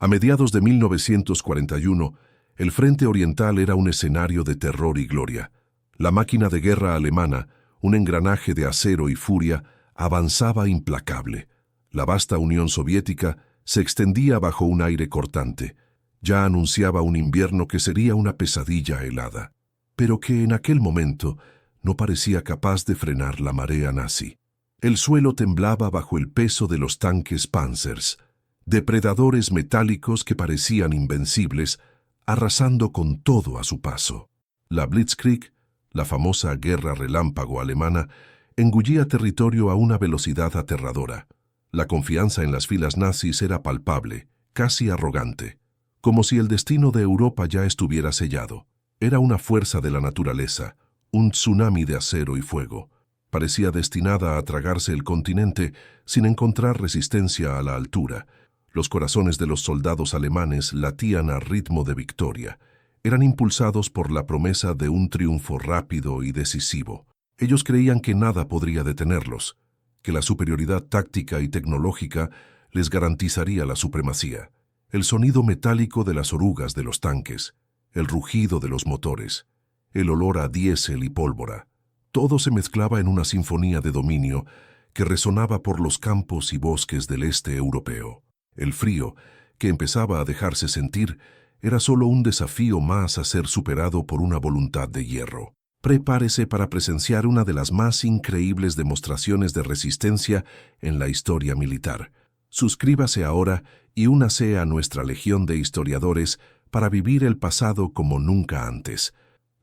A mediados de 1941, el Frente Oriental era un escenario de terror y gloria. La máquina de guerra alemana, un engranaje de acero y furia, avanzaba implacable. La vasta Unión Soviética se extendía bajo un aire cortante. Ya anunciaba un invierno que sería una pesadilla helada, pero que en aquel momento no parecía capaz de frenar la marea nazi. El suelo temblaba bajo el peso de los tanques Panzers, depredadores metálicos que parecían invencibles, arrasando con todo a su paso. La Blitzkrieg, la famosa guerra relámpago alemana, engullía territorio a una velocidad aterradora. La confianza en las filas nazis era palpable, casi arrogante, como si el destino de Europa ya estuviera sellado. Era una fuerza de la naturaleza, un tsunami de acero y fuego. Parecía destinada a tragarse el continente sin encontrar resistencia a la altura. Los corazones de los soldados alemanes latían a ritmo de victoria. Eran impulsados por la promesa de un triunfo rápido y decisivo. Ellos creían que nada podría detenerlos, que la superioridad táctica y tecnológica les garantizaría la supremacía. El sonido metálico de las orugas de los tanques, el rugido de los motores, el olor a diésel y pólvora, todo se mezclaba en una sinfonía de dominio que resonaba por los campos y bosques del este europeo. El frío, que empezaba a dejarse sentir, era solo un desafío más a ser superado por una voluntad de hierro. Prepárese para presenciar una de las más increíbles demostraciones de resistencia en la historia militar. Suscríbase ahora y únase a nuestra legión de historiadores para vivir el pasado como nunca antes.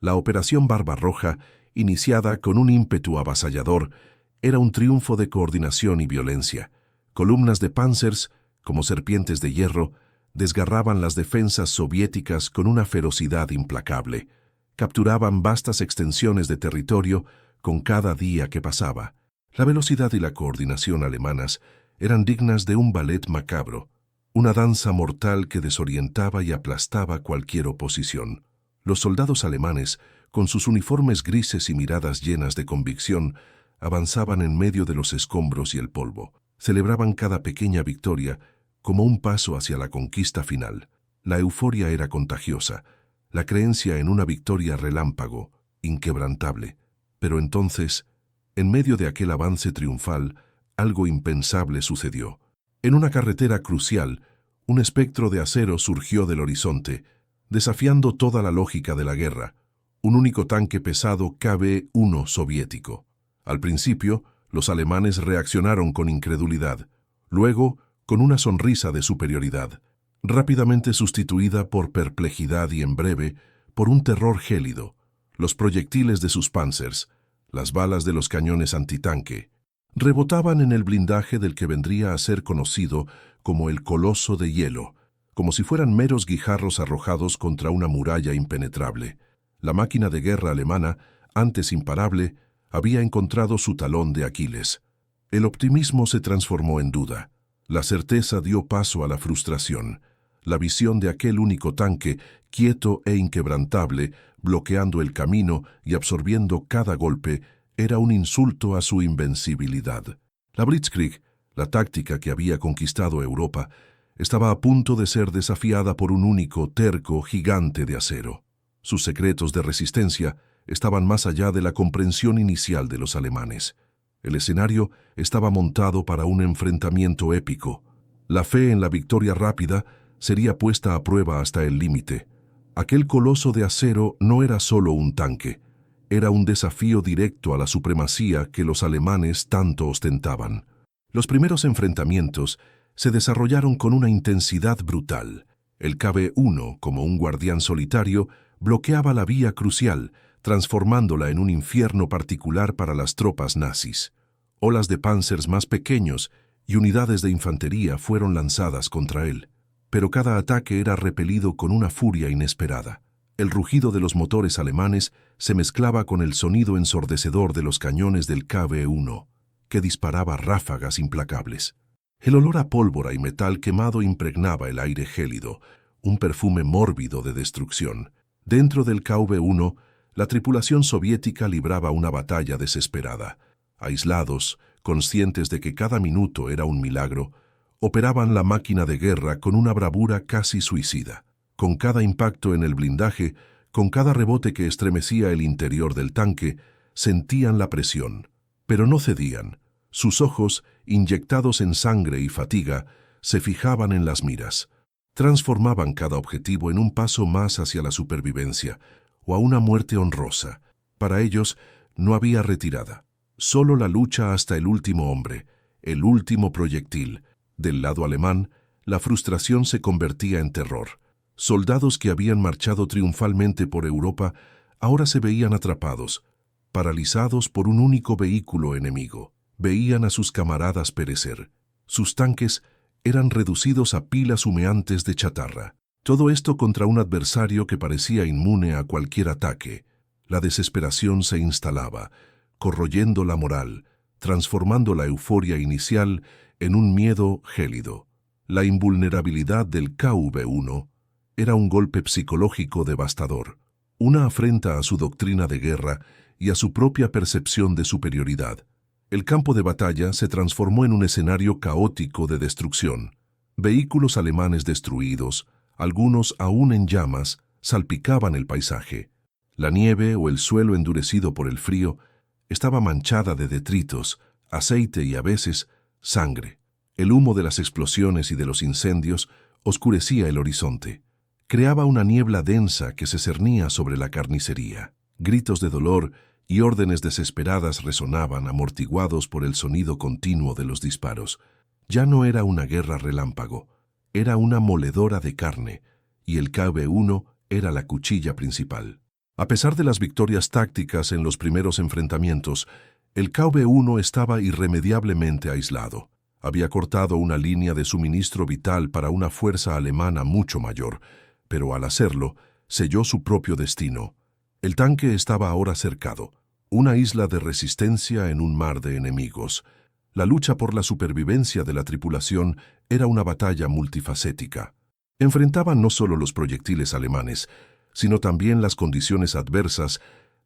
La Operación Barbarroja, iniciada con un ímpetu avasallador, era un triunfo de coordinación y violencia. Columnas de panzers, como serpientes de hierro, desgarraban las defensas soviéticas con una ferocidad implacable. Capturaban vastas extensiones de territorio con cada día que pasaba. La velocidad y la coordinación alemanas eran dignas de un ballet macabro, una danza mortal que desorientaba y aplastaba cualquier oposición. Los soldados alemanes, con sus uniformes grises y miradas llenas de convicción, avanzaban en medio de los escombros y el polvo. Celebraban cada pequeña victoria como un paso hacia la conquista final. La euforia era contagiosa, la creencia en una victoria relámpago, inquebrantable. Pero entonces, en medio de aquel avance triunfal, algo impensable sucedió. En una carretera crucial, un espectro de acero surgió del horizonte, desafiando toda la lógica de la guerra. Un único tanque pesado KB-1 soviético. Al principio, los alemanes reaccionaron con incredulidad. Luego, con una sonrisa de superioridad, rápidamente sustituida por perplejidad y en breve, por un terror gélido. Los proyectiles de sus panzers, las balas de los cañones antitanque, rebotaban en el blindaje del que vendría a ser conocido como el Coloso de Hielo, como si fueran meros guijarros arrojados contra una muralla impenetrable. La máquina de guerra alemana, antes imparable, había encontrado su talón de Aquiles. El optimismo se transformó en duda. La certeza dio paso a la frustración. La visión de aquel único tanque, quieto e inquebrantable, bloqueando el camino y absorbiendo cada golpe, era un insulto a su invencibilidad. La Blitzkrieg, la táctica que había conquistado Europa, estaba a punto de ser desafiada por un único, terco gigante de acero. Sus secretos de resistencia estaban más allá de la comprensión inicial de los alemanes. El escenario estaba montado para un enfrentamiento épico. La fe en la victoria rápida sería puesta a prueba hasta el límite. Aquel coloso de acero no era solo un tanque, era un desafío directo a la supremacía que los alemanes tanto ostentaban. Los primeros enfrentamientos se desarrollaron con una intensidad brutal. El KB-1, como un guardián solitario, bloqueaba la vía crucial, transformándola en un infierno particular para las tropas nazis. Olas de panzers más pequeños y unidades de infantería fueron lanzadas contra él, pero cada ataque era repelido con una furia inesperada. El rugido de los motores alemanes se mezclaba con el sonido ensordecedor de los cañones del KB-1, que disparaba ráfagas implacables. El olor a pólvora y metal quemado impregnaba el aire gélido, un perfume mórbido de destrucción. Dentro del KB-1, la tripulación soviética libraba una batalla desesperada. Aislados, conscientes de que cada minuto era un milagro, Operaban la máquina de guerra con una bravura casi suicida. Con cada impacto en el blindaje, con cada rebote que estremecía el interior del tanque, sentían la presión. Pero no cedían. Sus ojos, inyectados en sangre y fatiga, se fijaban en las miras. Transformaban cada objetivo en un paso más hacia la supervivencia o a una muerte honrosa. Para ellos no había retirada, solo la lucha hasta el último hombre, el último proyectil. Del lado alemán, la frustración se convertía en terror. Soldados que habían marchado triunfalmente por Europa ahora se veían atrapados, paralizados por un único vehículo enemigo. Veían a sus camaradas perecer. Sus tanques eran reducidos a pilas humeantes de chatarra. Todo esto contra un adversario que parecía inmune a cualquier ataque. La desesperación se instalaba, corroyendo la moral, transformando la euforia inicial en un miedo gélido. La invulnerabilidad del KV-1 era un golpe psicológico devastador, una afrenta a su doctrina de guerra y a su propia percepción de superioridad. El campo de batalla se transformó en un escenario caótico de destrucción. Vehículos alemanes destruidos, algunos aún en llamas, salpicaban el paisaje. La nieve o el suelo endurecido por el frío estaba manchada de detritos, aceite y a veces sangre. El humo de las explosiones y de los incendios oscurecía el horizonte. Creaba una niebla densa que se cernía sobre la carnicería. Gritos de dolor y órdenes desesperadas resonaban, amortiguados por el sonido continuo de los disparos. Ya no era una guerra relámpago, era una moledora de carne, y el KV-1 era la cuchilla principal. A pesar de las victorias tácticas en los primeros enfrentamientos, el KV-1 estaba irremediablemente aislado. Había cortado una línea de suministro vital para una fuerza alemana mucho mayor, pero al hacerlo, selló su propio destino. El tanque estaba ahora cercado, una isla de resistencia en un mar de enemigos. La lucha por la supervivencia de la tripulación era una batalla multifacética. Enfrentaban no solo los proyectiles alemanes, sino también las condiciones adversas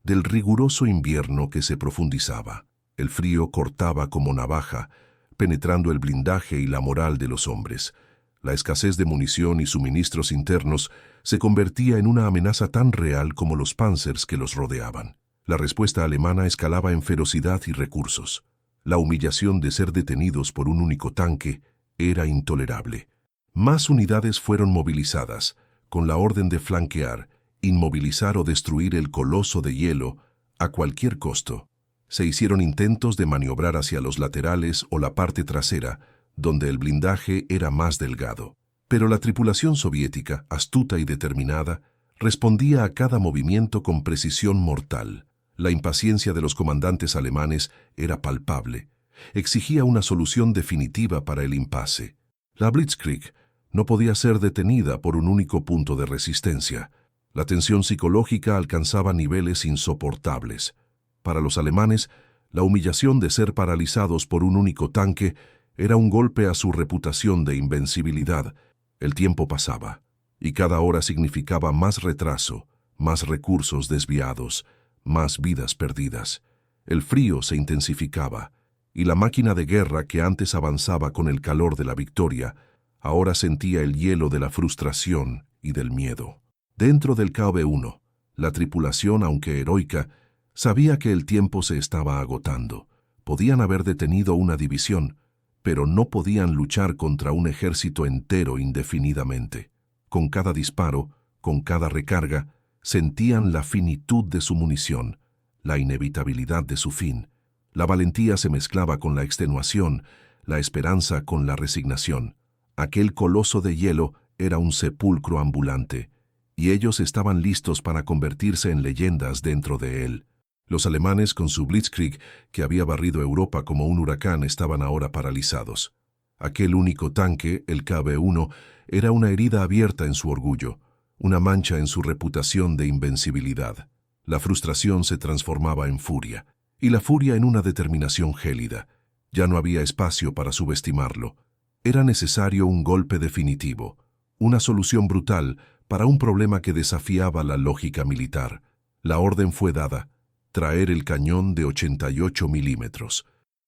del riguroso invierno que se profundizaba. El frío cortaba como navaja, penetrando el blindaje y la moral de los hombres. La escasez de munición y suministros internos se convertía en una amenaza tan real como los Panzers que los rodeaban. La respuesta alemana escalaba en ferocidad y recursos. La humillación de ser detenidos por un único tanque era intolerable. Más unidades fueron movilizadas, con la orden de flanquear, inmovilizar o destruir el coloso de hielo a cualquier costo. Se hicieron intentos de maniobrar hacia los laterales o la parte trasera, donde el blindaje era más delgado. Pero la tripulación soviética, astuta y determinada, respondía a cada movimiento con precisión mortal. La impaciencia de los comandantes alemanes era palpable. Exigía una solución definitiva para el impasse. La Blitzkrieg no podía ser detenida por un único punto de resistencia. La tensión psicológica alcanzaba niveles insoportables. Para los alemanes, la humillación de ser paralizados por un único tanque era un golpe a su reputación de invencibilidad. El tiempo pasaba, y cada hora significaba más retraso, más recursos desviados, más vidas perdidas. El frío se intensificaba, y la máquina de guerra que antes avanzaba con el calor de la victoria, ahora sentía el hielo de la frustración y del miedo. Dentro del KV-1, la tripulación, aunque heroica, sabía que el tiempo se estaba agotando. Podían haber detenido una división, pero no podían luchar contra un ejército entero indefinidamente. Con cada disparo, con cada recarga, sentían la finitud de su munición, la inevitabilidad de su fin. La valentía se mezclaba con la extenuación, la esperanza con la resignación. Aquel coloso de hielo era un sepulcro ambulante, y ellos estaban listos para convertirse en leyendas dentro de él. Los alemanes, con su Blitzkrieg, que había barrido Europa como un huracán, estaban ahora paralizados. Aquel único tanque, el KV-1, era una herida abierta en su orgullo, una mancha en su reputación de invencibilidad. La frustración se transformaba en furia, y la furia en una determinación gélida. Ya no había espacio para subestimarlo. Era necesario un golpe definitivo, una solución brutal para un problema que desafiaba la lógica militar. La orden fue dada: traer el cañón de 88 milímetros,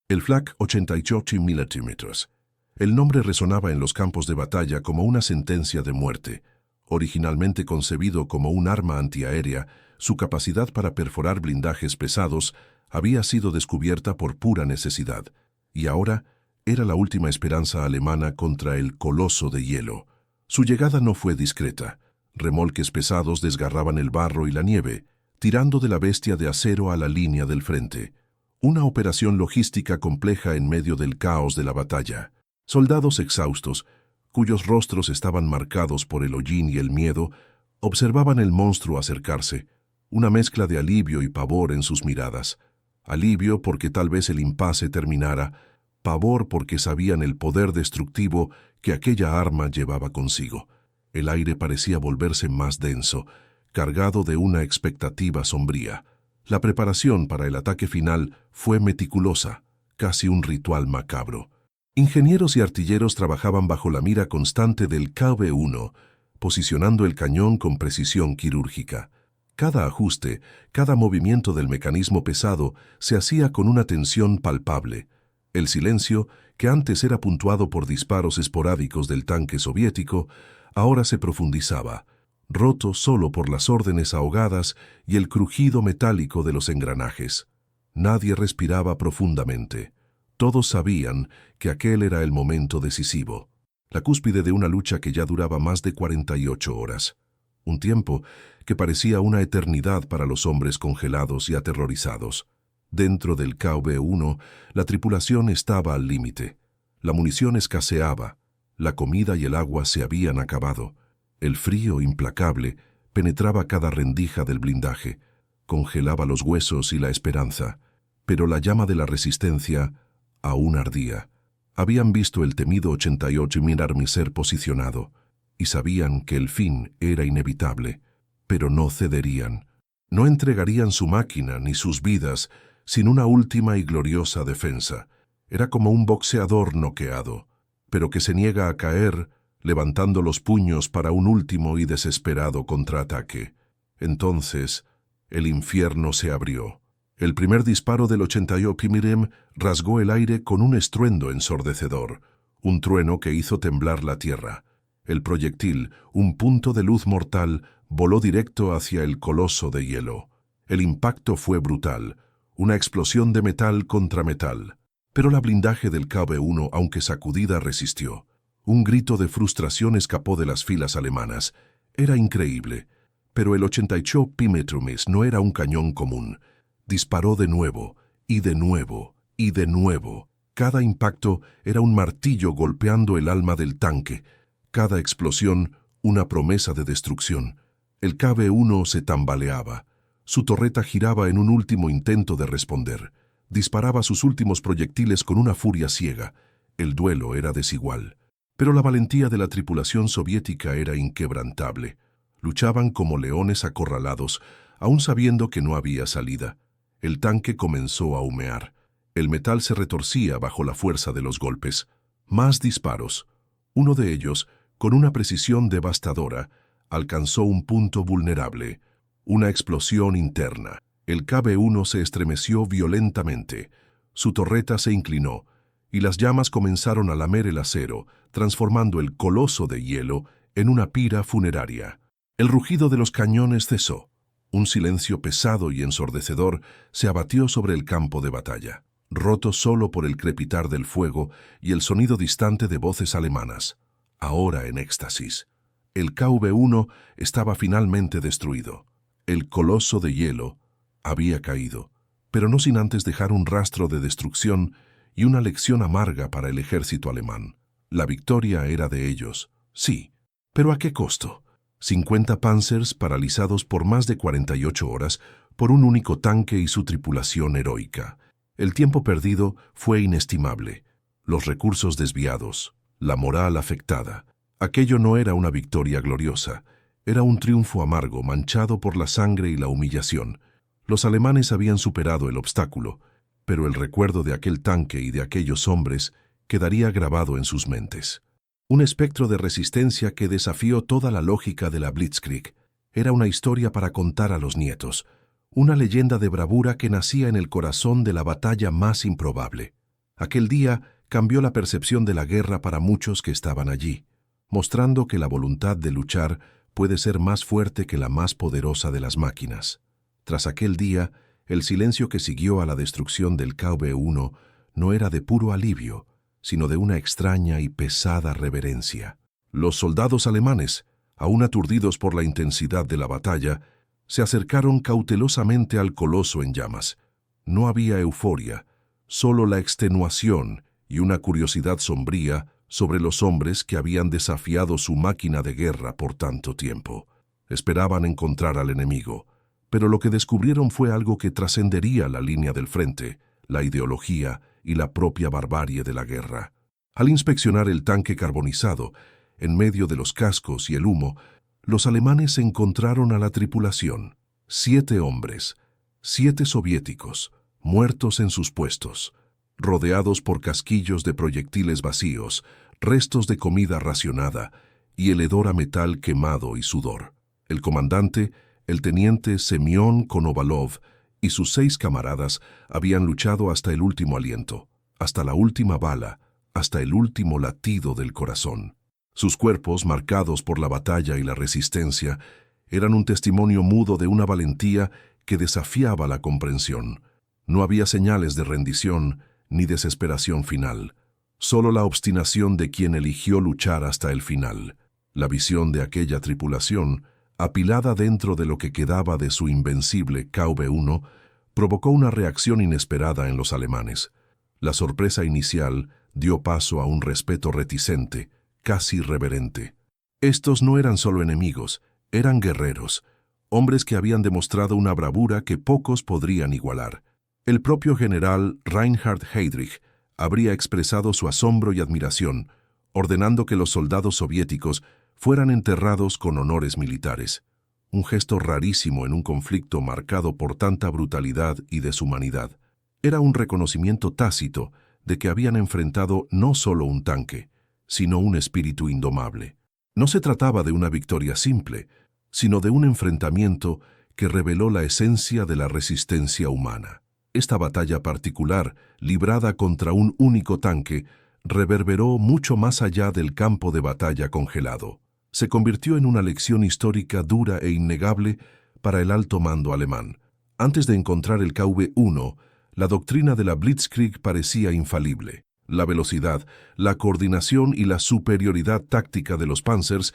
el Flak 88 milímetros. El nombre resonaba en los campos de batalla como una sentencia de muerte. Originalmente concebido como un arma antiaérea, su capacidad para perforar blindajes pesados había sido descubierta por pura necesidad, y ahora era la última esperanza alemana contra el coloso de hielo. Su llegada no fue discreta. Remolques pesados desgarraban el barro y la nieve, tirando de la bestia de acero a la línea del frente. Una operación logística compleja en medio del caos de la batalla. Soldados exhaustos, cuyos rostros estaban marcados por el hollín y el miedo, observaban el monstruo acercarse, una mezcla de alivio y pavor en sus miradas. Alivio porque tal vez el impasse terminara, pavor porque sabían el poder destructivo que aquella arma llevaba consigo. El aire parecía volverse más denso, cargado de una expectativa sombría. La preparación para el ataque final fue meticulosa, casi un ritual macabro. Ingenieros y artilleros trabajaban bajo la mira constante del KV-1, posicionando el cañón con precisión quirúrgica. Cada ajuste, cada movimiento del mecanismo pesado se hacía con una tensión palpable. El silencio, que antes era puntuado por disparos esporádicos del tanque soviético, ahora se profundizaba, roto solo por las órdenes ahogadas y el crujido metálico de los engranajes. Nadie respiraba profundamente. Todos sabían que aquel era el momento decisivo, la cúspide de una lucha que ya duraba más de 48 horas. Un tiempo que parecía una eternidad para los hombres congelados y aterrorizados. Dentro del KV-1, la tripulación estaba al límite. La munición escaseaba, la comida y el agua se habían acabado. El frío implacable penetraba cada rendija del blindaje, congelaba los huesos y la esperanza, pero la llama de la resistencia aún ardía. Habían visto el temido 88 Armiser posicionado y sabían que el fin era inevitable, pero no cederían. No entregarían su máquina ni sus vidas sin una última y gloriosa defensa. Era como un boxeador noqueado, pero que se niega a caer, levantando los puños para un último y desesperado contraataque. Entonces, el infierno se abrió. El primer disparo del 88 Mirem rasgó el aire con un estruendo ensordecedor, un trueno que hizo temblar la tierra. El proyectil, un punto de luz mortal, voló directo hacia el coloso de hielo. El impacto fue brutal, una explosión de metal contra metal. Pero la blindaje del KV-1, aunque sacudida, resistió. Un grito de frustración escapó de las filas alemanas. Era increíble, pero el 88 Pimetrumis no era un cañón común. Disparó de nuevo, y de nuevo, y de nuevo. Cada impacto era un martillo golpeando el alma del tanque. Cada explosión, una promesa de destrucción. El KV-1 se tambaleaba. Su torreta giraba en un último intento de responder. Disparaba sus últimos proyectiles con una furia ciega. El duelo era desigual. Pero la valentía de la tripulación soviética era inquebrantable. Luchaban como leones acorralados, aún sabiendo que no había salida. El tanque comenzó a humear. El metal se retorcía bajo la fuerza de los golpes. Más disparos. Uno de ellos, con una precisión devastadora, alcanzó un punto vulnerable. Una explosión interna. El KV-1 se estremeció violentamente. Su torreta se inclinó, y las llamas comenzaron a lamer el acero, transformando el coloso de hielo en una pira funeraria. El rugido de los cañones cesó. Un silencio pesado y ensordecedor se abatió sobre el campo de batalla, roto solo por el crepitar del fuego y el sonido distante de voces alemanas. Ahora en éxtasis. El KV-1 estaba finalmente destruido. El coloso de hielo había caído, pero no sin antes dejar un rastro de destrucción y una lección amarga para el ejército alemán. La victoria era de ellos, sí, pero ¿a qué costo? 50 Panzers paralizados por más de 48 horas por un único tanque y su tripulación heroica. El tiempo perdido fue inestimable, los recursos desviados, la moral afectada. Aquello no era una victoria gloriosa, era un triunfo amargo manchado por la sangre y la humillación. Los alemanes habían superado el obstáculo, pero el recuerdo de aquel tanque y de aquellos hombres quedaría grabado en sus mentes. Un espectro de resistencia que desafió toda la lógica de la Blitzkrieg. Era una historia para contar a los nietos, una leyenda de bravura que nacía en el corazón de la batalla más improbable. Aquel día cambió la percepción de la guerra para muchos que estaban allí, mostrando que la voluntad de luchar puede ser más fuerte que la más poderosa de las máquinas. Tras aquel día, el silencio que siguió a la destrucción del KV-1 no era de puro alivio, sino de una extraña y pesada reverencia. Los soldados alemanes, aún aturdidos por la intensidad de la batalla, se acercaron cautelosamente al coloso en llamas. No había euforia, solo la extenuación y una curiosidad sombría sobre los hombres que habían desafiado su máquina de guerra por tanto tiempo. Esperaban encontrar al enemigo, pero lo que descubrieron fue algo que trascendería la línea del frente, la ideología y la propia barbarie de la guerra. Al inspeccionar el tanque carbonizado, en medio de los cascos y el humo, los alemanes encontraron a la tripulación. 7 hombres, 7 soviéticos, muertos en sus puestos, rodeados por casquillos de proyectiles vacíos, restos de comida racionada y el hedor a metal quemado y sudor. El comandante, el teniente Semión Konovalov, y sus 6 camaradas habían luchado hasta el último aliento, hasta la última bala, hasta el último latido del corazón. Sus cuerpos, marcados por la batalla y la resistencia, eran un testimonio mudo de una valentía que desafiaba la comprensión. No había señales de rendición ni desesperación final, solo la obstinación de quien eligió luchar hasta el final. La visión de aquella tripulación, apilada dentro de lo que quedaba de su invencible KV-1, provocó una reacción inesperada en los alemanes. La sorpresa inicial dio paso a un respeto reticente, casi reverente. Estos no eran solo enemigos, eran guerreros, hombres que habían demostrado una bravura que pocos podrían igualar. El propio general Reinhard Heydrich habría expresado su asombro y admiración, ordenando que los soldados soviéticos fueran enterrados con honores militares, un gesto rarísimo en un conflicto marcado por tanta brutalidad y deshumanidad. Era un reconocimiento tácito de que habían enfrentado no solo un tanque, sino un espíritu indomable. No se trataba de una victoria simple, sino de un enfrentamiento que reveló la esencia de la resistencia humana. Esta batalla particular, librada contra un único tanque, reverberó mucho más allá del campo de batalla congelado. Se convirtió en una lección histórica dura e innegable para el alto mando alemán. Antes de encontrar el KV-1, la doctrina de la Blitzkrieg parecía infalible. La velocidad, la coordinación y la superioridad táctica de los Panzers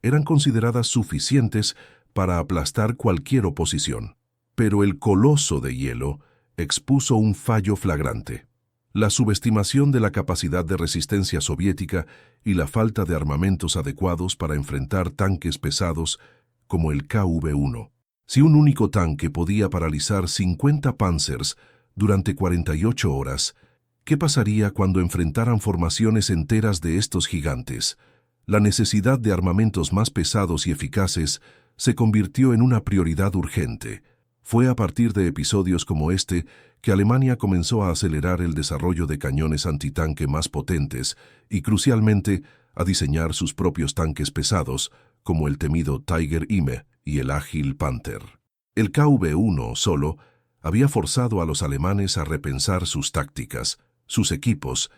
eran consideradas suficientes para aplastar cualquier oposición. Pero el coloso de hielo expuso un fallo flagrante: la subestimación de la capacidad de resistencia soviética y la falta de armamentos adecuados para enfrentar tanques pesados como el KV-1. Si un único tanque podía paralizar 50 Panzers durante 48 horas, ¿qué pasaría cuando enfrentaran formaciones enteras de estos gigantes? La necesidad de armamentos más pesados y eficaces se convirtió en una prioridad urgente. Fue a partir de episodios como este que Alemania comenzó a acelerar el desarrollo de cañones antitanque más potentes y, crucialmente, a diseñar sus propios tanques pesados, como el temido Tiger IME y el ágil Panther. El KV-1 solo había forzado a los alemanes a repensar sus tácticas, sus equipos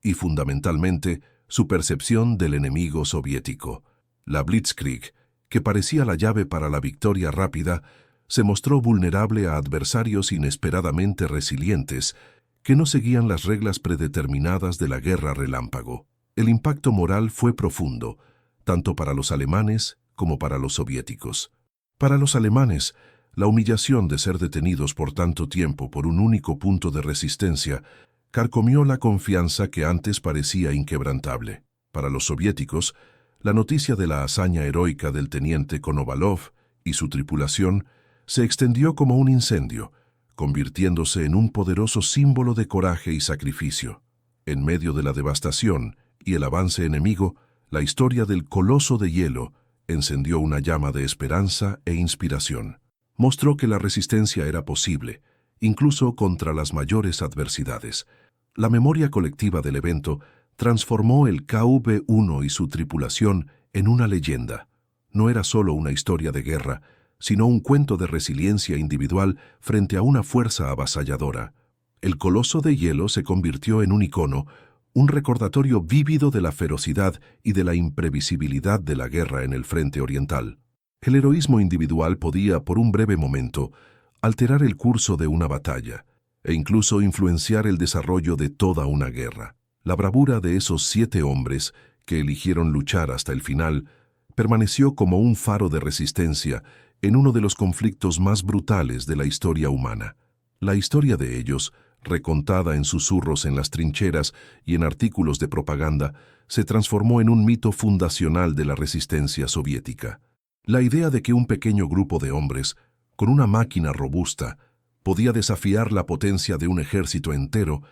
y, fundamentalmente, su percepción del enemigo soviético. La Blitzkrieg, que parecía la llave para la victoria rápida, se mostró vulnerable a adversarios inesperadamente resilientes que no seguían las reglas predeterminadas de la guerra relámpago. El impacto moral fue profundo, tanto para los alemanes como para los soviéticos. Para los alemanes, la humillación de ser detenidos por tanto tiempo por un único punto de resistencia carcomió la confianza que antes parecía inquebrantable. Para los soviéticos, la noticia de la hazaña heroica del teniente Konovalov y su tripulación se extendió como un incendio, convirtiéndose en un poderoso símbolo de coraje y sacrificio. En medio de la devastación y el avance enemigo, la historia del coloso de hielo encendió una llama de esperanza e inspiración. Mostró que la resistencia era posible, incluso contra las mayores adversidades. La memoria colectiva del evento transformó el KV-1 y su tripulación en una leyenda. No era solo una historia de guerra, sino un cuento de resiliencia individual frente a una fuerza avasalladora. El coloso de hielo se convirtió en un icono, un recordatorio vívido de la ferocidad y de la imprevisibilidad de la guerra en el frente oriental. El heroísmo individual podía, por un breve momento, alterar el curso de una batalla e incluso influenciar el desarrollo de toda una guerra. La bravura de esos 7 hombres que eligieron luchar hasta el final permaneció como un faro de resistencia en uno de los conflictos más brutales de la historia humana. La historia de ellos, recontada en susurros en las trincheras y en artículos de propaganda, se transformó en un mito fundacional de la resistencia soviética. La idea de que un pequeño grupo de hombres, con una máquina robusta, podía desafiar la potencia de un ejército entero,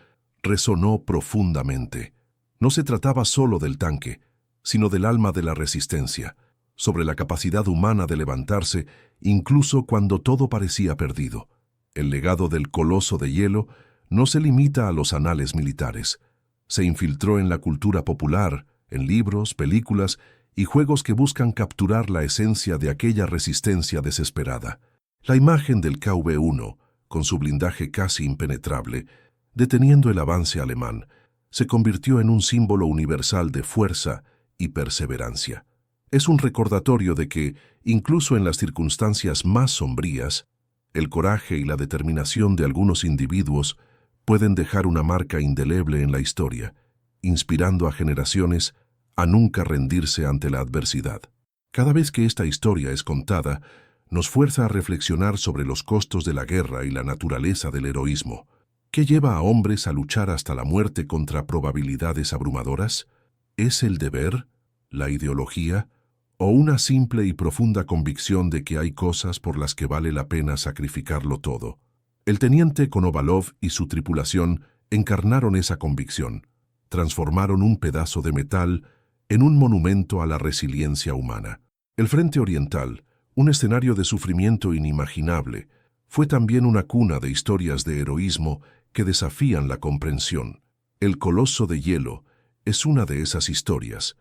resonó profundamente. No se trataba solo del tanque, sino del alma de la resistencia, sobre la capacidad humana de levantarse incluso cuando todo parecía perdido. El legado del coloso de hielo no se limita a los anales militares. Se infiltró en la cultura popular, en libros, películas y juegos que buscan capturar la esencia de aquella resistencia desesperada. La imagen del KV-1, con su blindaje casi impenetrable, deteniendo el avance alemán, se convirtió en un símbolo universal de fuerza y perseverancia. Es un recordatorio de que, incluso en las circunstancias más sombrías, el coraje y la determinación de algunos individuos pueden dejar una marca indeleble en la historia, inspirando a generaciones a nunca rendirse ante la adversidad. Cada vez que esta historia es contada, nos fuerza a reflexionar sobre los costos de la guerra y la naturaleza del heroísmo. ¿Qué lleva a hombres a luchar hasta la muerte contra probabilidades abrumadoras? ¿Es el deber, la ideología, o una simple y profunda convicción de que hay cosas por las que vale la pena sacrificarlo todo? El teniente Konovalov y su tripulación encarnaron esa convicción, transformaron un pedazo de metal en un monumento a la resiliencia humana. El Frente Oriental, un escenario de sufrimiento inimaginable, fue también una cuna de historias de heroísmo que desafían la comprensión. El Coloso de Hielo es una de esas historias,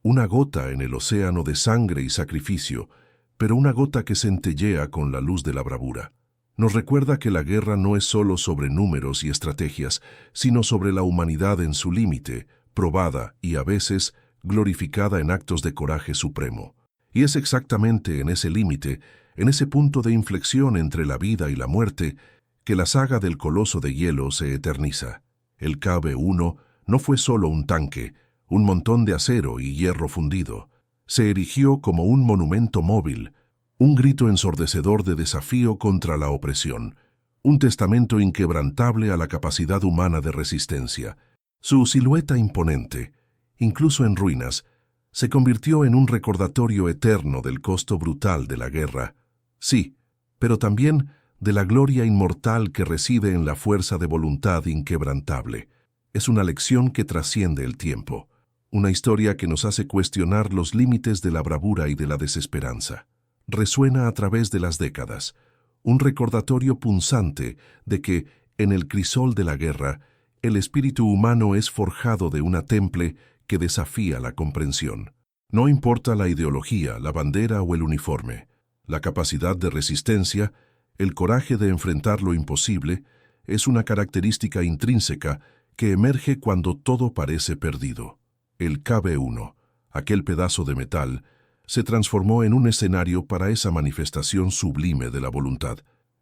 una gota en el océano de sangre y sacrificio, pero una gota que centellea con la luz de la bravura. Nos recuerda que la guerra no es solo sobre números y estrategias, sino sobre la humanidad en su límite, probada y a veces glorificada en actos de coraje supremo. Y es exactamente en ese límite, en ese punto de inflexión entre la vida y la muerte, que la saga del Coloso de Hielo se eterniza. El KV-1 no fue solo un tanque, un montón de acero y hierro fundido. Se erigió como un monumento móvil, un grito ensordecedor de desafío contra la opresión, un testamento inquebrantable a la capacidad humana de resistencia. Su silueta imponente, incluso en ruinas, se convirtió en un recordatorio eterno del costo brutal de la guerra. Sí, pero también de la gloria inmortal que reside en la fuerza de voluntad inquebrantable. Es una lección que trasciende el tiempo, una historia que nos hace cuestionar los límites de la bravura y de la desesperanza. Resuena a través de las décadas, un recordatorio punzante de que, en el crisol de la guerra, el espíritu humano es forjado de una temple que desafía la comprensión. No importa la ideología, la bandera o el uniforme, la capacidad de resistencia, el coraje de enfrentar lo imposible, es una característica intrínseca que emerge cuando todo parece perdido. El KV-1, aquel pedazo de metal, se transformó en un escenario para esa manifestación sublime de la voluntad.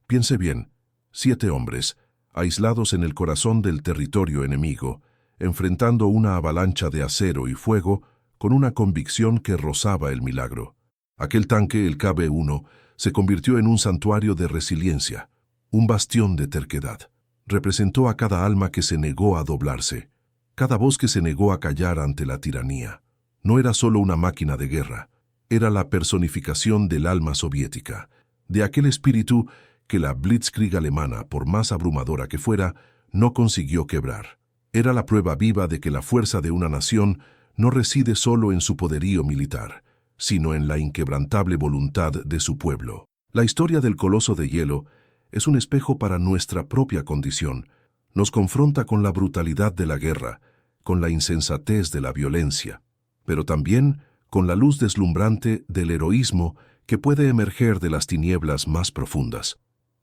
Piense bien, 7 hombres, aislados en el corazón del territorio enemigo, enfrentando una avalancha de acero y fuego con una convicción que rozaba el milagro. Aquel tanque, el KV-1, se convirtió en un santuario de resiliencia, un bastión de terquedad. Representó a cada alma que se negó a doblarse, cada voz que se negó a callar ante la tiranía. No era solo una máquina de guerra, era la personificación del alma soviética, de aquel espíritu que la Blitzkrieg alemana, por más abrumadora que fuera, no consiguió quebrar. Era la prueba viva de que la fuerza de una nación no reside solo en su poderío militar, sino en la inquebrantable voluntad de su pueblo. La historia del Coloso de Hielo es un espejo para nuestra propia condición. Nos confronta con la brutalidad de la guerra, con la insensatez de la violencia, pero también con la luz deslumbrante del heroísmo que puede emerger de las tinieblas más profundas.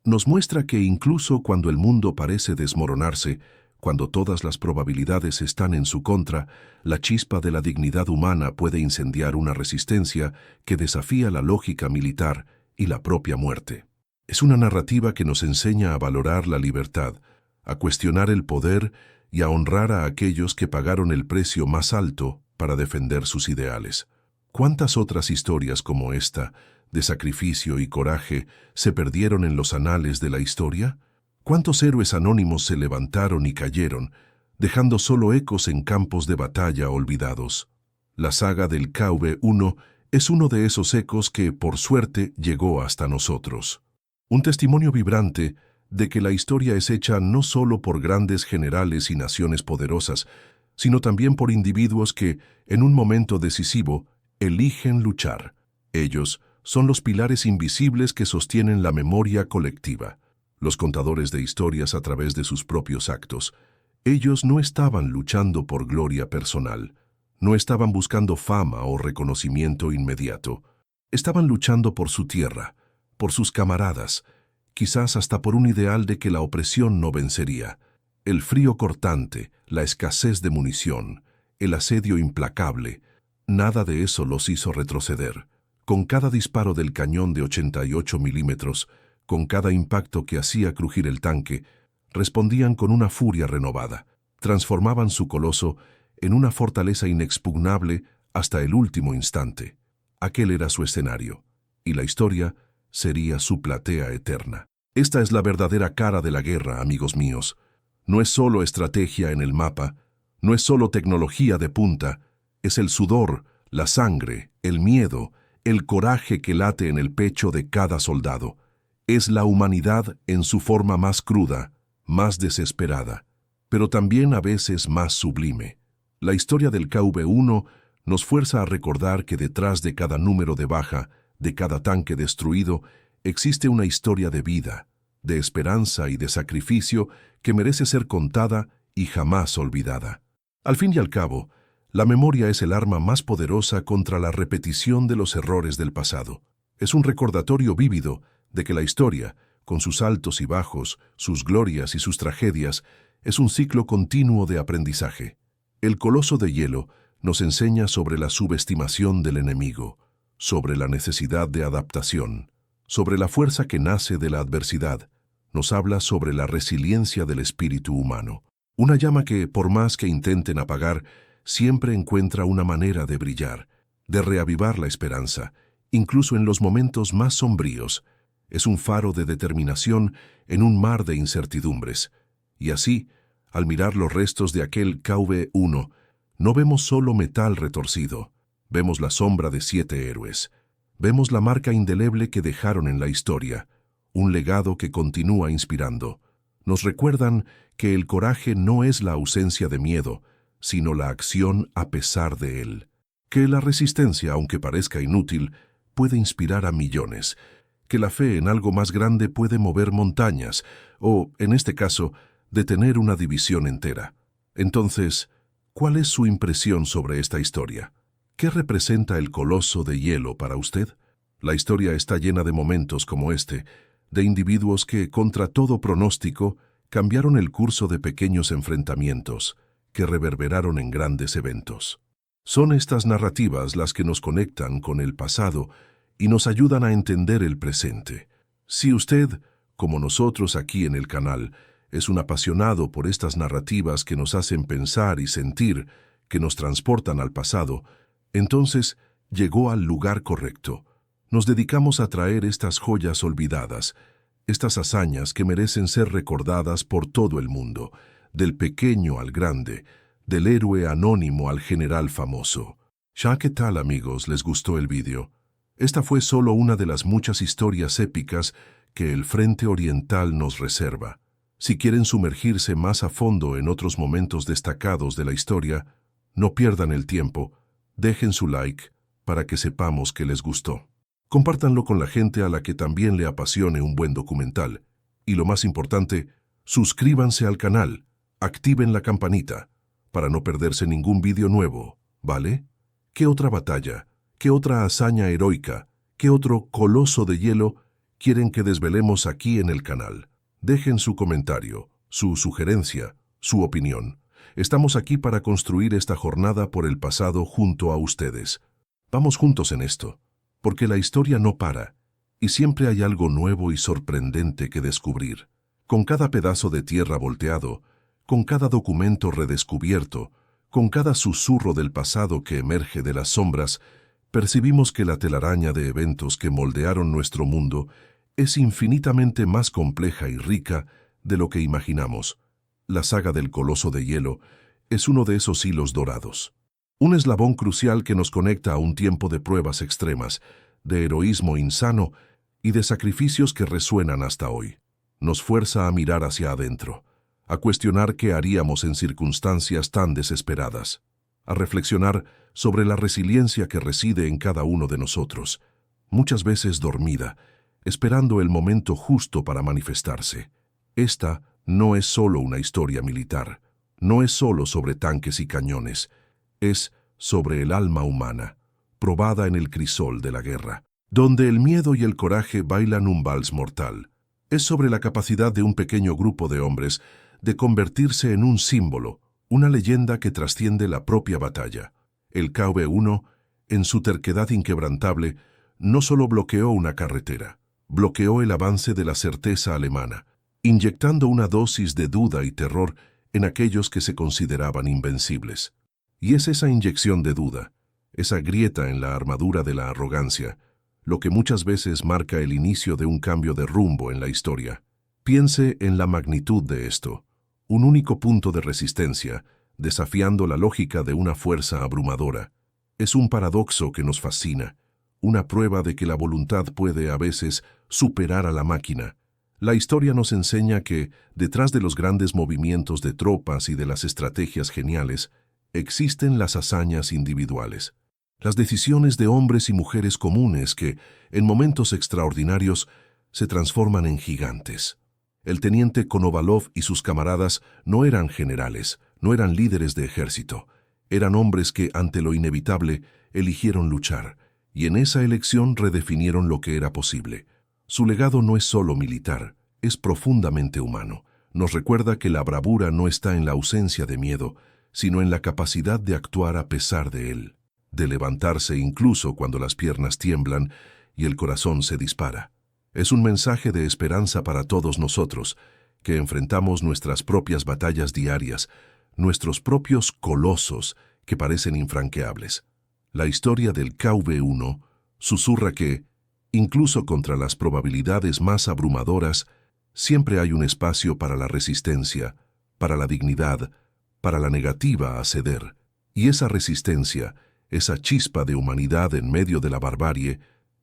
Nos muestra que incluso cuando el mundo parece desmoronarse, Cuando todas las probabilidades están en su contra, la chispa de la dignidad humana puede incendiar una resistencia que desafía la lógica militar y la propia muerte. Es una narrativa que nos enseña a valorar la libertad, a cuestionar el poder y a honrar a aquellos que pagaron el precio más alto para defender sus ideales. ¿Cuántas otras historias como esta, de sacrificio y coraje, se perdieron en los anales de la historia? ¿Cuántos héroes anónimos se levantaron y cayeron, dejando solo ecos en campos de batalla olvidados? La saga del KV-1 es uno de esos ecos que, por suerte, llegó hasta nosotros. Un testimonio vibrante de que la historia es hecha no solo por grandes generales y naciones poderosas, sino también por individuos que, en un momento decisivo, eligen luchar. Ellos son los pilares invisibles que sostienen la memoria colectiva, los contadores de historias a través de sus propios actos. Ellos no estaban luchando por gloria personal, no estaban buscando fama o reconocimiento inmediato. Estaban luchando por su tierra, por sus camaradas, quizás hasta por un ideal de que la opresión no vencería. El frío cortante, la escasez de munición, el asedio implacable, nada de eso los hizo retroceder. Con cada disparo del cañón de 88 milímetros, con cada impacto que hacía crujir el tanque, respondían con una furia renovada. Transformaban su coloso en una fortaleza inexpugnable hasta el último instante. Aquel era su escenario, y la historia sería su platea eterna. Esta es la verdadera cara de la guerra, amigos míos. No es solo estrategia en el mapa, no es solo tecnología de punta, es el sudor, la sangre, el miedo, el coraje que late en el pecho de cada soldado. Es la humanidad en su forma más cruda, más desesperada, pero también a veces más sublime. La historia del KV-1 nos fuerza a recordar que detrás de cada número de baja, de cada tanque destruido, existe una historia de vida, de esperanza y de sacrificio que merece ser contada y jamás olvidada. Al fin y al cabo, la memoria es el arma más poderosa contra la repetición de los errores del pasado. Es un recordatorio vívido de que la historia, con sus altos y bajos, sus glorias y sus tragedias, es un ciclo continuo de aprendizaje. El Coloso de Hielo nos enseña sobre la subestimación del enemigo, sobre la necesidad de adaptación, sobre la fuerza que nace de la adversidad. Nos habla sobre la resiliencia del espíritu humano. Una llama que, por más que intenten apagar, siempre encuentra una manera de brillar, de reavivar la esperanza, incluso en los momentos más sombríos. Es un faro de determinación en un mar de incertidumbres. Y así, al mirar los restos de aquel KV-1, no vemos solo metal retorcido, vemos la sombra de 7 héroes. Vemos la marca indeleble que dejaron en la historia, un legado que continúa inspirando. Nos recuerdan que el coraje no es la ausencia de miedo, sino la acción a pesar de él. Que la resistencia, aunque parezca inútil, puede inspirar a millones. Que la fe en algo más grande puede mover montañas, o, en este caso, detener una división entera. Entonces, ¿cuál es su impresión sobre esta historia? ¿Qué representa el Coloso de Hielo para usted? La historia está llena de momentos como este, de individuos que, contra todo pronóstico, cambiaron el curso de pequeños enfrentamientos, que reverberaron en grandes eventos. Son estas narrativas las que nos conectan con el pasado y nos ayudan a entender el presente. Si usted, como nosotros aquí en el canal, es un apasionado por estas narrativas que nos hacen pensar y sentir, que nos transportan al pasado, entonces llegó al lugar correcto. Nos dedicamos a traer estas joyas olvidadas, estas hazañas que merecen ser recordadas por todo el mundo, del pequeño al grande, del héroe anónimo al general famoso. ¿Ya qué tal, amigos? ¿Les gustó el vídeo? Esta fue solo una de las muchas historias épicas que el Frente Oriental nos reserva. Si quieren sumergirse más a fondo en otros momentos destacados de la historia, no pierdan el tiempo, dejen su like para que sepamos que les gustó. Compártanlo con la gente a la que también le apasione un buen documental. Y lo más importante, suscríbanse al canal, activen la campanita, para no perderse ningún vídeo nuevo, ¿vale? ¿Qué otra batalla, qué otra hazaña heroica, qué otro Coloso de Hielo quieren que desvelemos aquí en el canal? Dejen su comentario, su sugerencia, su opinión. Estamos aquí para construir esta jornada por el pasado junto a ustedes. Vamos juntos en esto, porque la historia no para, y siempre hay algo nuevo y sorprendente que descubrir. Con cada pedazo de tierra volteado, con cada documento redescubierto, con cada susurro del pasado que emerge de las sombras, percibimos que la telaraña de eventos que moldearon nuestro mundo es infinitamente más compleja y rica de lo que imaginamos. La saga del Coloso de Hielo es uno de esos hilos dorados. Un eslabón crucial que nos conecta a un tiempo de pruebas extremas, de heroísmo insano y de sacrificios que resuenan hasta hoy. Nos fuerza a mirar hacia adentro, a cuestionar qué haríamos en circunstancias tan desesperadas, a reflexionar sobre la resiliencia que reside en cada uno de nosotros, muchas veces dormida, esperando el momento justo para manifestarse. Esta no es solo una historia militar, no es solo sobre tanques y cañones, es sobre el alma humana, probada en el crisol de la guerra, donde el miedo y el coraje bailan un vals mortal. Es sobre la capacidad de un pequeño grupo de hombres de convertirse en un símbolo, una leyenda que trasciende la propia batalla. El KV-1, en su terquedad inquebrantable, no solo bloqueó una carretera, bloqueó el avance de la certeza alemana, inyectando una dosis de duda y terror en aquellos que se consideraban invencibles. Y es esa inyección de duda, esa grieta en la armadura de la arrogancia, lo que muchas veces marca el inicio de un cambio de rumbo en la historia. Piense en la magnitud de esto, un único punto de resistencia, desafiando la lógica de una fuerza abrumadora. Es un paradoxo que nos fascina, una prueba de que la voluntad puede a veces superar a la máquina. La historia nos enseña que, detrás de los grandes movimientos de tropas y de las estrategias geniales, existen las hazañas individuales, las decisiones de hombres y mujeres comunes que, en momentos extraordinarios, se transforman en gigantes. El teniente Konovalov y sus camaradas no eran generales, no eran líderes de ejército, eran hombres que, ante lo inevitable, eligieron luchar, y en esa elección redefinieron lo que era posible. Su legado no es solo militar, es profundamente humano. Nos recuerda que la bravura no está en la ausencia de miedo, sino en la capacidad de actuar a pesar de él, de levantarse incluso cuando las piernas tiemblan y el corazón se dispara. Es un mensaje de esperanza para todos nosotros, que enfrentamos nuestras propias batallas diarias, nuestros propios colosos que parecen infranqueables. La historia del KV-1 susurra que, incluso contra las probabilidades más abrumadoras, siempre hay un espacio para la resistencia, para la dignidad, para la negativa a ceder. Y esa resistencia, esa chispa de humanidad en medio de la barbarie,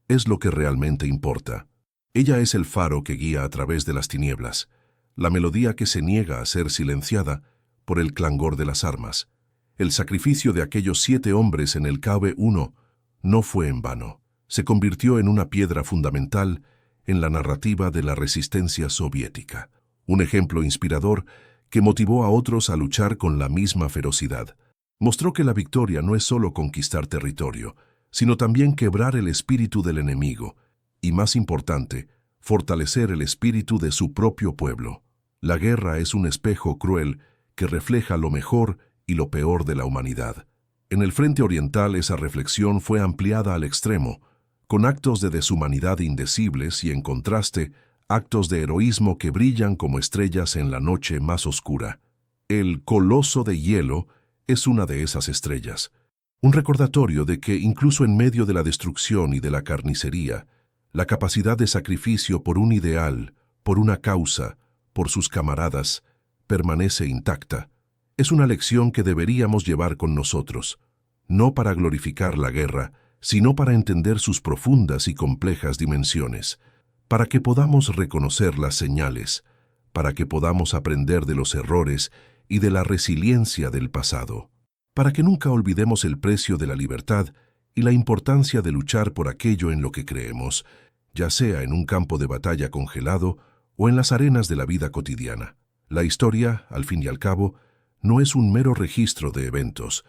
es lo que realmente importa. Ella es el faro que guía a través de las tinieblas, la melodía que se niega a ser silenciada por el clangor de las armas. El sacrificio de aquellos 7 hombres en el KV-1 no fue en vano. Se convirtió en una piedra fundamental en la narrativa de la resistencia soviética. Un ejemplo inspirador que motivó a otros a luchar con la misma ferocidad. Mostró que la victoria no es solo conquistar territorio, sino también quebrar el espíritu del enemigo, y más importante, fortalecer el espíritu de su propio pueblo. La guerra es un espejo cruel que refleja lo mejor y lo peor de la humanidad. En el frente oriental esa reflexión fue ampliada al extremo, con actos de deshumanidad indecibles y, en contraste, actos de heroísmo que brillan como estrellas en la noche más oscura. El Coloso de Hielo es una de esas estrellas, un recordatorio de que incluso en medio de la destrucción y de la carnicería, la capacidad de sacrificio por un ideal, por una causa, por sus camaradas, permanece intacta. Es una lección que deberíamos llevar con nosotros, no para glorificar la guerra, sino para entender sus profundas y complejas dimensiones, para que podamos reconocer las señales, para que podamos aprender de los errores y de la resiliencia del pasado, para que nunca olvidemos el precio de la libertad y la importancia de luchar por aquello en lo que creemos, ya sea en un campo de batalla congelado o en las arenas de la vida cotidiana. La historia, al fin y al cabo, no es un mero registro de eventos,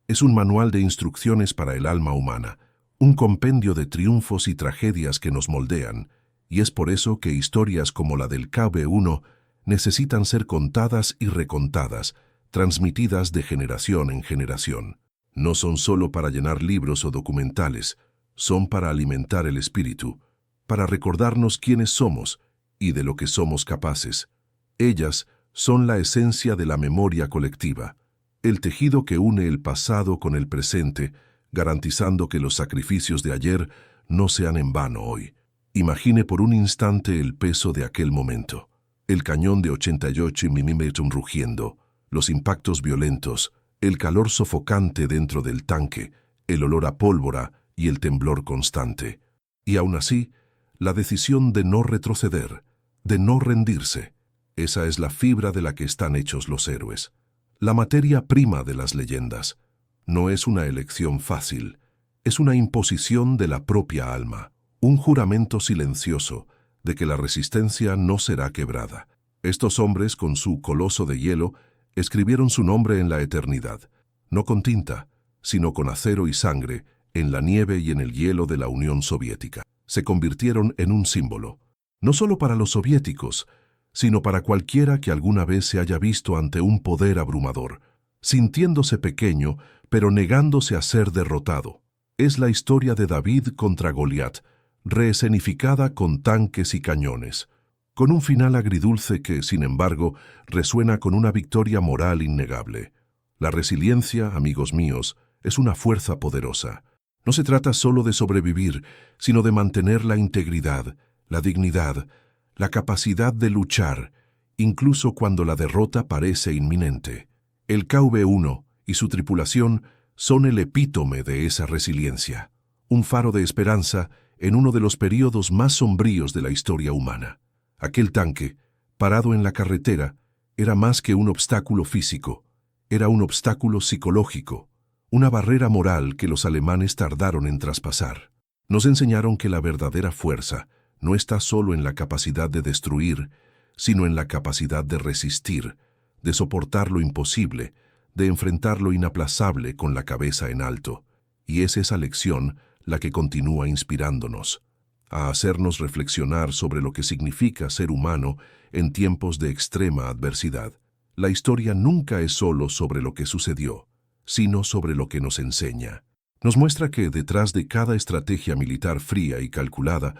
es un manual de instrucciones para el alma humana, un compendio de triunfos y tragedias que nos moldean, y es por eso que historias como la del KV-1 necesitan ser contadas y recontadas, transmitidas de generación en generación. No son solo para llenar libros o documentales, son para alimentar el espíritu, para recordarnos quiénes somos y de lo que somos capaces. Ellas son la esencia de la memoria colectiva, el tejido que une el pasado con el presente, garantizando que los sacrificios de ayer no sean en vano hoy. Imagine por un instante el peso de aquel momento. El cañón de 88 mm rugiendo, los impactos violentos, el calor sofocante dentro del tanque, el olor a pólvora y el temblor constante. Y aún así, la decisión de no retroceder, de no rendirse. Esa es la fibra de la que están hechos los héroes. La materia prima de las leyendas. No es una elección fácil, es una imposición de la propia alma, un juramento silencioso de que la resistencia no será quebrada. Estos hombres, con su coloso de hielo, escribieron su nombre en la eternidad, no con tinta, sino con acero y sangre, en la nieve y en el hielo de la Unión Soviética. Se convirtieron en un símbolo, no solo para los soviéticos, sino para cualquiera que alguna vez se haya visto ante un poder abrumador, sintiéndose pequeño, pero negándose a ser derrotado. Es la historia de David contra Goliat, reescenificada con tanques y cañones, con un final agridulce que, sin embargo, resuena con una victoria moral innegable. La resiliencia, amigos míos, es una fuerza poderosa. No se trata solo de sobrevivir, sino de mantener la integridad, la dignidad, la capacidad de luchar, incluso cuando la derrota parece inminente. El KV-1 y su tripulación son el epítome de esa resiliencia, un faro de esperanza en uno de los períodos más sombríos de la historia humana. Aquel tanque, parado en la carretera, era más que un obstáculo físico, era un obstáculo psicológico, una barrera moral que los alemanes tardaron en traspasar. Nos enseñaron que la verdadera fuerza no está solo en la capacidad de destruir, sino en la capacidad de resistir, de soportar lo imposible, de enfrentar lo inaplazable con la cabeza en alto. Y es esa lección la que continúa inspirándonos, a hacernos reflexionar sobre lo que significa ser humano en tiempos de extrema adversidad. La historia nunca es solo sobre lo que sucedió, sino sobre lo que nos enseña. Nos muestra que detrás de cada estrategia militar fría y calculada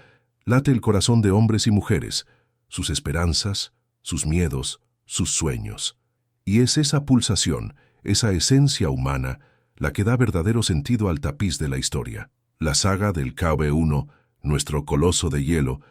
late el corazón de hombres y mujeres, sus esperanzas, sus miedos, sus sueños. Y es esa pulsación, esa esencia humana, la que da verdadero sentido al tapiz de la historia. La saga del KV-1, nuestro coloso de hielo,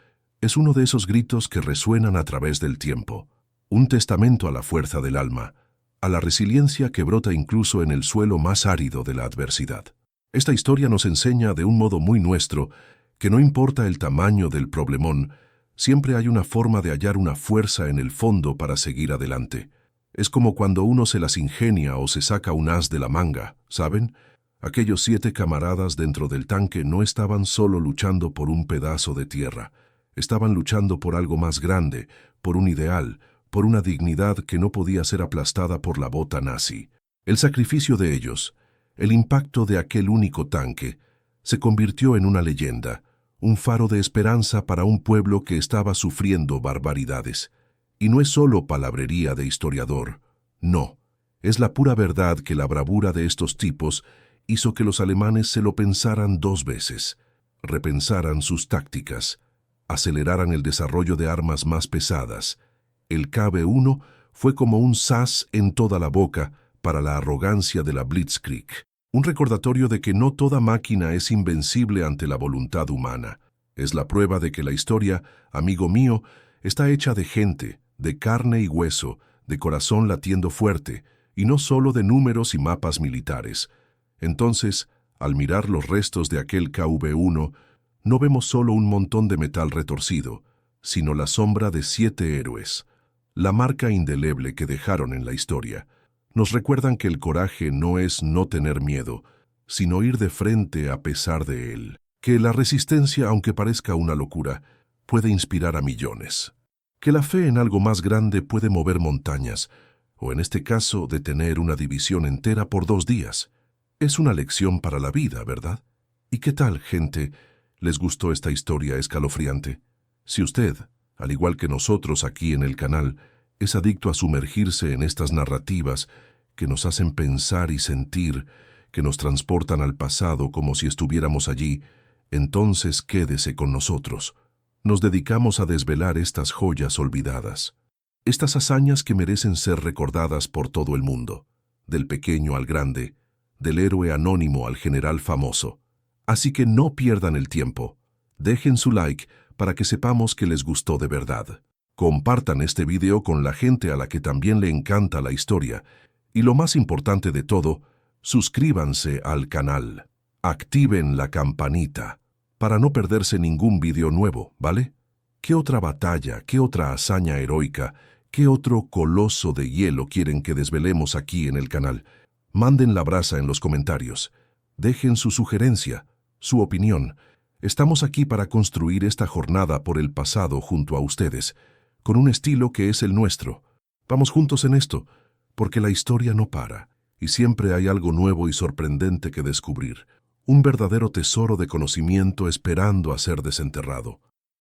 es uno de esos gritos que resuenan a través del tiempo, un testamento a la fuerza del alma, a la resiliencia que brota incluso en el suelo más árido de la adversidad. Esta historia nos enseña de un modo muy nuestro que no importa el tamaño del problemón, siempre hay una forma de hallar una fuerza en el fondo para seguir adelante. Es como cuando uno se las ingenia o se saca un as de la manga, ¿saben? Aquellos 7 camaradas dentro del tanque no estaban solo luchando por un pedazo de tierra, estaban luchando por algo más grande, por un ideal, por una dignidad que no podía ser aplastada por la bota nazi. El sacrificio de ellos, el impacto de aquel único tanque, se convirtió en una leyenda, un faro de esperanza para un pueblo que estaba sufriendo barbaridades. Y no es solo palabrería de historiador, no, es la pura verdad que la bravura de estos tipos hizo que los alemanes se lo pensaran 2 veces, repensaran sus tácticas, aceleraran el desarrollo de armas más pesadas. El KV-1 fue como un zas en toda la boca para la arrogancia de la Blitzkrieg, un recordatorio de que no toda máquina es invencible ante la voluntad humana. Es la prueba de que la historia, amigo mío, está hecha de gente, de carne y hueso, de corazón latiendo fuerte, y no solo de números y mapas militares. Entonces, al mirar los restos de aquel KV-1, no vemos solo un montón de metal retorcido, sino la sombra de 7 héroes, la marca indeleble que dejaron en la historia. Nos recuerdan que el coraje no es no tener miedo, sino ir de frente a pesar de él. Que la resistencia, aunque parezca una locura, puede inspirar a millones. Que la fe en algo más grande puede mover montañas, o en este caso detener una división entera por 2 días. Es una lección para la vida, ¿verdad? ¿Y qué tal, gente? ¿Les gustó esta historia escalofriante? Si usted, al igual que nosotros aquí en el canal, Es adicto a sumergirse en estas narrativas que nos hacen pensar y sentir, que nos transportan al pasado como si estuviéramos allí. Entonces quédese con nosotros. Nos dedicamos a desvelar estas joyas olvidadas, estas hazañas que merecen ser recordadas por todo el mundo, del pequeño al grande, del héroe anónimo al general famoso. Así que no pierdan el tiempo. Dejen su like para que sepamos que les gustó de verdad. Compartan este video con la gente a la que también le encanta la historia. Y lo más importante de todo, suscríbanse al canal. Activen la campanita para no perderse ningún video nuevo, ¿vale? ¿Qué otra batalla, qué otra hazaña heroica, qué otro coloso de hielo quieren que desvelemos aquí en el canal? Manden la brasa en los comentarios. Dejen su sugerencia, su opinión. Estamos aquí para construir esta jornada por el pasado junto a ustedes, con un estilo que es el nuestro. Vamos juntos en esto, porque la historia no para, y siempre hay algo nuevo y sorprendente que descubrir. Un verdadero tesoro de conocimiento esperando a ser desenterrado.